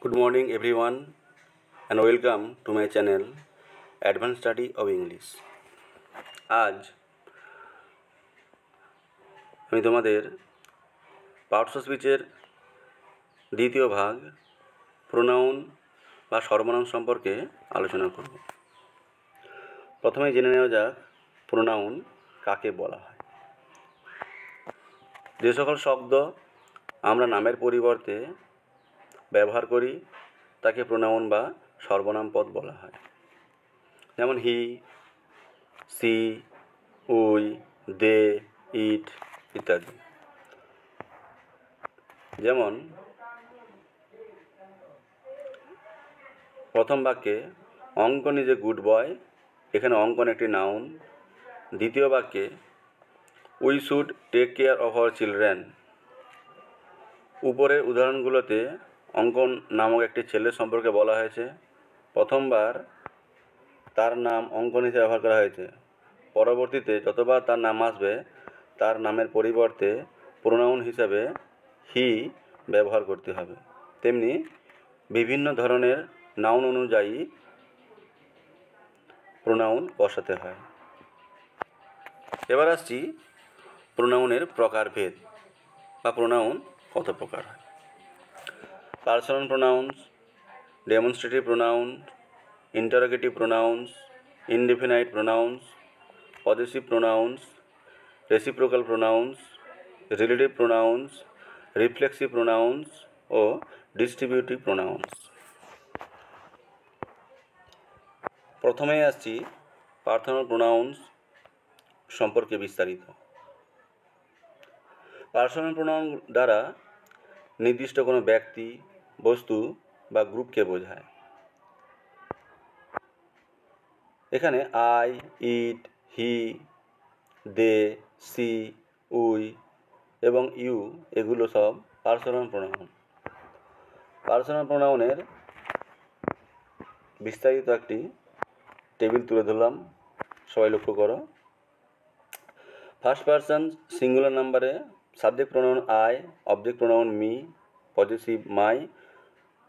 Good morning everyone and welcome to my channel Advanced Study of English। আজ আমি তোমাদের parts of স্পিচের দ্বিতীয় ভাগ প্রোনাউন বা সর্বনাম সম্পর্কে আলোচনা করব। প্রথমে জেনে নেওয়া যাক প্রোনাউন কাকে বলা হয়। যে সকল শব্দ আমরা নামের পরিবর্তে ব্যবহার করি তাকে প্রোনাউন বা সর্বনাম পদ বলা হয়। যেমন হি, সি, উই, দে, ইট ইত্যাদি। যেমন প্রথম বাক্যে অঙ্কন ইজ এ গুড বয়, এখানে অঙ্কন একটি নাউন। দ্বিতীয় বাক্যে we should take care of our children. উপরের উদাহরণগুলোতে অঙ্কন নামক একটি ছেলের সম্পর্কে বলা হয়েছে। প্রথমবার তার নাম অঙ্কন হিসেবে ব্যবহার করা হয়েছে, পরবর্তীতে যতবার তার নাম আসবে তার নামের পরিবর্তে প্রোনাউন হিসাবে হি ব্যবহার করতে হবে। তেমনি বিভিন্ন ধরনের নাউন অনুযায়ী প্রোনাউন বসাতে হয়। এবার আসছি প্রোনাউনের প্রকারভেদ বা প্রোনাউন কত প্রকার হয়। Personal pronouns, demonstrative pronoun, interrogative pronouns, indefinite pronouns, possessive pronouns, reciprocal pronouns, relative pronouns, reflexive pronouns ও ডিস্ট্রিবিউটিভ প্রোনাউন্স। প্রথমেই আসছি পার্সোনাল প্রোনাউন্স সম্পর্কে বিস্তারিত। পার্সোনাল প্রোনাউন দ্বারা নির্দিষ্ট কোনো ব্যক্তি, বস্তু বা গ্রুপকে বোঝায়। এখানে I, it, he, they, she, we এবং ইউ এগুলো সব পার্সোনাল প্রোনাউন। পার্সোনাল প্রোনাউনের বিস্তারিত একটি টেবিল তুলে ধরলাম, সবাই লক্ষ্য করো। ফার্স্ট পারসন সিঙ্গুলার নাম্বারে subject pronoun I, object pronoun me, possessive my,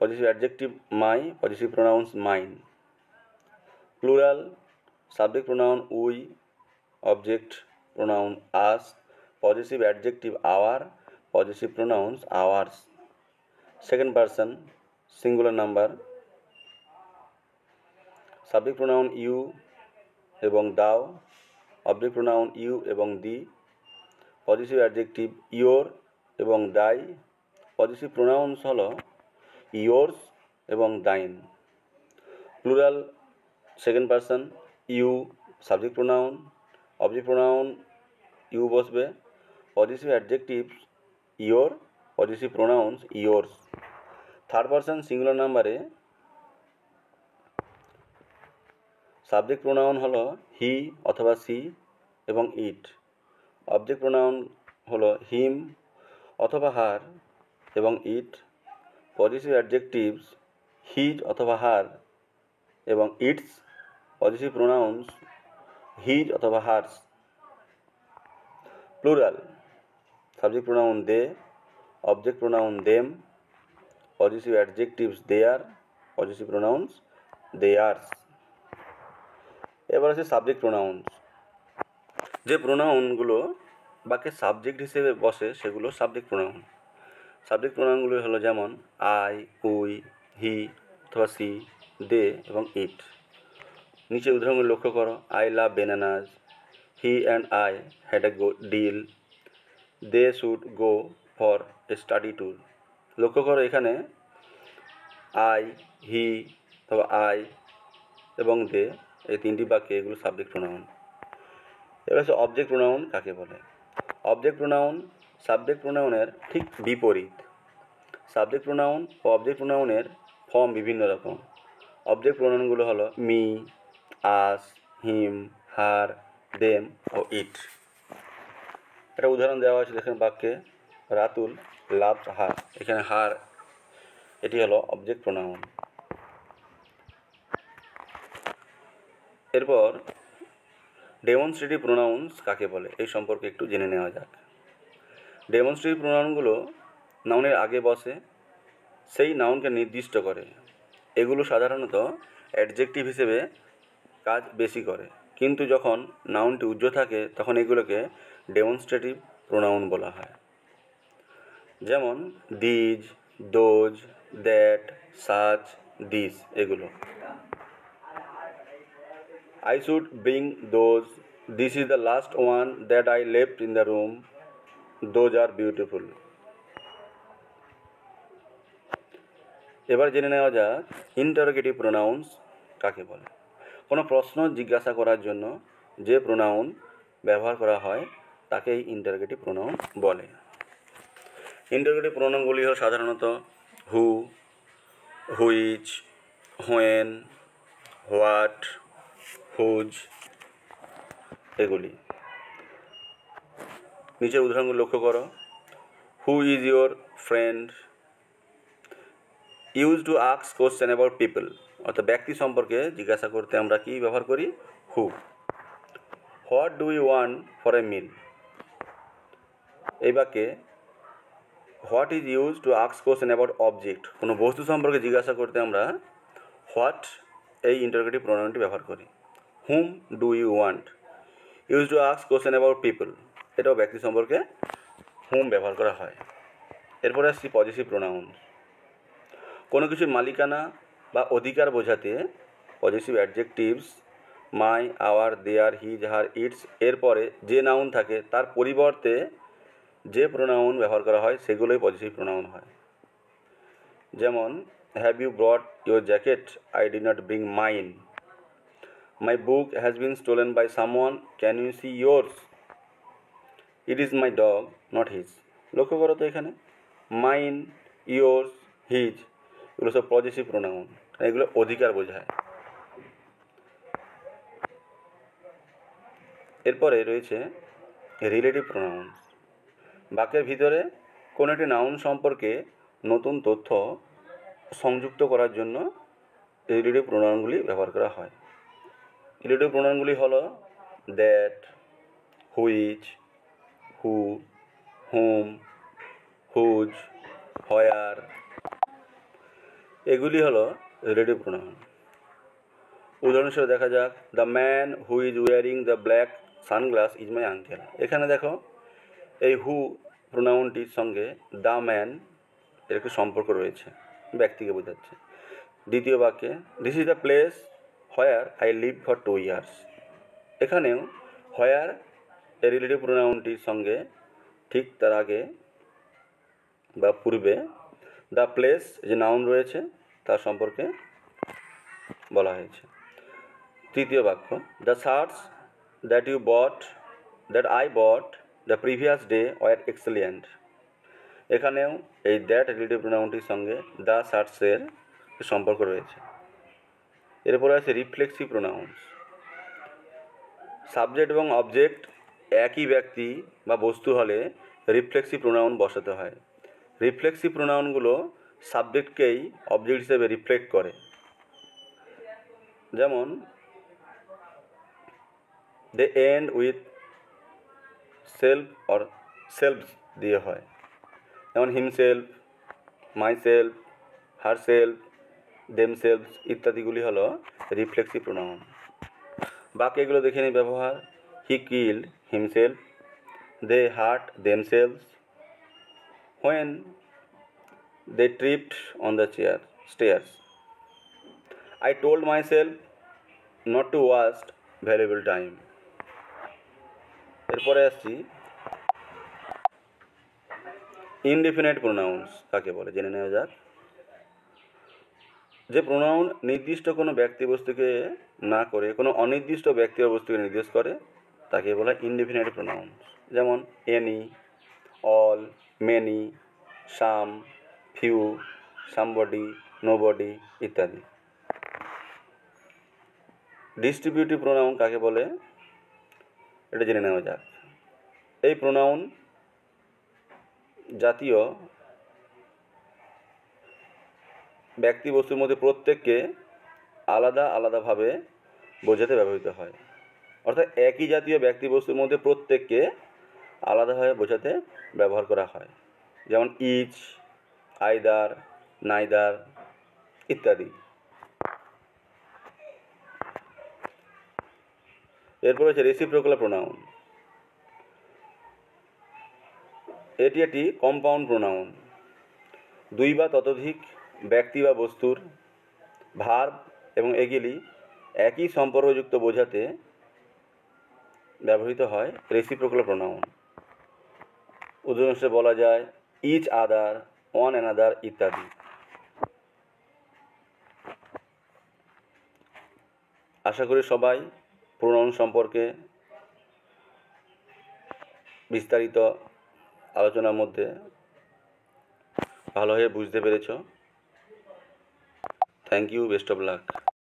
possessive adjective my, possessive pronouns mine. Plural subject pronoun we, object pronoun us, possessive adjective our, possessive pronouns ours. Second person singular number subject pronoun you এবং thou, object pronoun you এবং দি, positive adjective your এবং thy, positive pronouns হলো yours এবং thine. Plural second person you, subject pronoun, object pronoun you বসবে, positive adjective your, positive pronouns yours. Third person singular নাম্বারে subject pronoun হলো he অথবা C এবং ইট, object pronoun হলো হিম অথবা হার এবং ইট, পজিটিভ অ্যাডজেক্টিভস হিজ অথবা হার এবং ইটস, পজিটিভ প্রোনাউন্স হিজ অথবা hers. Plural subject pronoun they, object pronoun them, positive adjectives their, positive pronouns theirs. এবার আছে সাবজেক্ট প্রোনাউন্স। যে প্রোনাউনগুলো বাক্যে সাবজেক্ট হিসেবে বসে সেগুলো সাবজেক্ট প্রোনাউন। সাবজেক্ট প্রোনাউনগুলো হলো যেমন আই, উই, হি অথবা সি, দে এবং ইট। নিচে উদাহরণগুলো লক্ষ্য করো। I love bananas, he and I had a deal, they should go for a study tour. লক্ষ্য করো এখানে আই, হি অথবা আই এবং দে এই তিনটি বাক্যে এগুলো সাবজেক্ট প্রোনাউন। এবার হচ্ছে অবজেক্ট প্রোনাউন কাকে বলে। অবজেক্ট প্রোনাউন সাবজেক্ট প্রোনাউনের ঠিক বিপরীত। সাবজেক্ট প্রোনাউন ও অবজেক্ট প্রোনাউনের ফর্ম বিভিন্ন রকম। অবজেক্ট প্রোনাউনগুলো হলো মি, আস, হিম, হার, দেম ও ইট। একটা উদাহরণ দেওয়া হয়েছে দেখেন বাক্যে, রাতুল লাভস হার, এখানে হার এটি হলো অবজেক্ট প্রোনাউন। এরপর ডেমনস্ট্রেটিভ প্রোনাউন্স কাকে বলে এই সম্পর্কে একটু জেনে নেওয়া যাক। ডেমনস্ট্রেটিভ প্রোনাউনগুলো নাউনের আগে বসে, সেই নাউনকে নির্দিষ্ট করে। এগুলো সাধারণত অ্যাডজেক্টিভ হিসেবে কাজ বেশি করে, কিন্তু যখন নাউনটি উজ্জ্ব থাকে তখন এগুলোকে ডেমনস্ট্রেটিভ প্রোনাউন বলা হয়। যেমন these, those, that, such, this এগুলো। I should bring those. This is the last one that I left in the room. Those are beautiful. এবার জেনে নেওয়া যাক ইন্টারোগেটিভ প্রোনাউন্স কাকে বলে। কোনো প্রশ্ন জিজ্ঞাসা করার জন্য যে প্রোনাউন ব্যবহার করা হয় তাকেই ইন্টারোগেটিভ প্রোনাউন বলে। ইন্টারোগেটিভ প্রোনাউনগুলি হল সাধারণত who, which, when, what, whose এগুলি। নিচের উদাহরণগুলো লক্ষ্য করো। Who is your friend. Use to ask question about people, অর্থাৎ ব্যক্তি সম্পর্কে জিজ্ঞাসা করতে আমরা কি ব্যবহার করি? Who. What do you want for a meal. এই বাক্যে what is use to ask question about object, কোনো বস্তু সম্পর্কে জিজ্ঞাসা করতে আমরা হোয়াট এই ইন্টারোগেটিভ প্রোনাউনটি ব্যবহার করি। Whom do you want, use to ask question about people, এটাও ব্যক্তি সম্পর্কে হুম ব্যবহার করা হয়। এরপরে আসছি পজেসিভ প্রোনাউন। কোনো কিছুর মালিকানা বা অধিকার বোঝাতে possessive adjectives my, our, their, his, her, its এরপরে যে নাউন থাকে তার পরিবর্তে যে প্রোনাউন ব্যবহার করা হয় সেগুলোই পজেসিভ প্রোনাউন হয়। যেমন have you brought your jacket, I did not bring mine. My book has been stolen by someone, can you see yours. It is my dog not his. লক্ষ্য করো তো এখানে মাইন, ইয়োর্স, হিজ এগুলো সব possessive pronoun, এগুলো অধিকার বোঝায়। এরপরে রয়েছে রিলেটিভ প্রোনাউন্স। বাক্যের ভিতরে কোনো একটি নাউন সম্পর্কে নতুন তথ্য সংযুক্ত করার জন্য রিলেটিভ প্রোনাউনগুলি ব্যবহার করা হয়। রিলেটিভ প্রোনাউনগুলি হলো that, which, who, whom, whose, where এগুলি হলো রিলেটিভ প্রোনাউন। উদাহরণ হিসেবে দেখা যাক the man who is wearing the black sunglass is my uncle. এখানে দেখো এই হু প্রোনাউনটির সঙ্গে দ্য ম্যান এর একটি সম্পর্ক রয়েছে, ব্যক্তিকে বোঝাচ্ছে। দ্বিতীয় বাক্যে this is the place where I live for 2 years। এখানেও হোয়ার এর রিলেটিভ প্রোনাউনটির সঙ্গে ঠিক তার আগে বা পূর্বে দ্য প্লেস যে নাউন রয়েছে তার সম্পর্কে বলা হয়েছে। তৃতীয় বাক্য the shirts that you bought that I bought the previous day were excellent. এখানেও এই দ্যাট রিলেটিভ প্রোনাউনটির সঙ্গে দ্য শার্টসের সম্পর্ক রয়েছে। এরপরে আছে রিফ্লেক্সিভ প্রোনাউন্স। সাবজেক্ট এবং অবজেক্ট একই ব্যক্তি বা বস্তু হলে রিফ্লেক্সিভ প্রোনাউন বসাতে হয়। রিফ্লেক্সিভ প্রোনাউনগুলো সাবজেক্টকেই অবজেক্ট হিসেবে রিফ্লেক্ট করে। যেমন they end with self or selves দিয়ে হয়, যেমন হিমসেলফ, মাইসেলফ, হারসেলফ, দেমসেলফস ইত্যাদিগুলি হলো রিফ্লেক্সিভ প্রোনাউন। বাকি এগুলো দেখে নিই ব্যবহার। He killed himself, they hurt themselves, when they tripped on the stairs, I told myself not to waste valuable time. এরপরে আসছি ইনডেফিনাইট প্রোনাউন্স কাকে বলে জেনে নেওয়া যাক। যে প্রোনাউন নির্দিষ্ট কোনো ব্যক্তিবস্তুকে না করে কোনো অনির্দিষ্ট ব্যক্তি বা বস্তুকে নির্দেশ করে তাকে বলা ইনডেফিনাইট প্রোনাউন্স। যেমন এনি, অল, মেনি, সাম, ফিউ, সামবডি, নোবডি ইত্যাদি। ডিস্ট্রিবিউটিভ প্রোনাউন কাকে বলে এটা জেনে নেওয়া যাক। এই প্রোনাউন জাতীয় ব্যক্তি বস্তুর মধ্যে প্রত্যেককে আলাদা আলাদাভাবে বোঝাতে ব্যবহৃত হয়। অর্থাৎ একই জাতীয় ব্যক্তি বস্তুর মধ্যে প্রত্যেককে আলাদাভাবে বোঝাতে ব্যবহার করা হয়। যেমন ইচ, আইদার, নাইদার ইত্যাদি। এরপর হচ্ছে রেসিপ্রোকাল প্রোনাউন। এটি একটি কম্পাউন্ড প্রোনাউন। দুই বা ততোধিক ব্যক্তি বা বস্তুর ভার্ব এবং এগুলি একই সম্পর্কযুক্ত বোঝাতে ব্যবহৃত হয় রেসিপ্রোকাল প্রোনাউন। উদাহরণ হিসেবে বলা যায় ইচ আদার, ওয়ান অ্যানাদার ইত্যাদি। আশা করি সবাই প্রোনাউন সম্পর্কে বিস্তারিত আলোচনার মধ্যে ভালোভাবে বুঝতে পেরেছ। Thank you, best of lakh.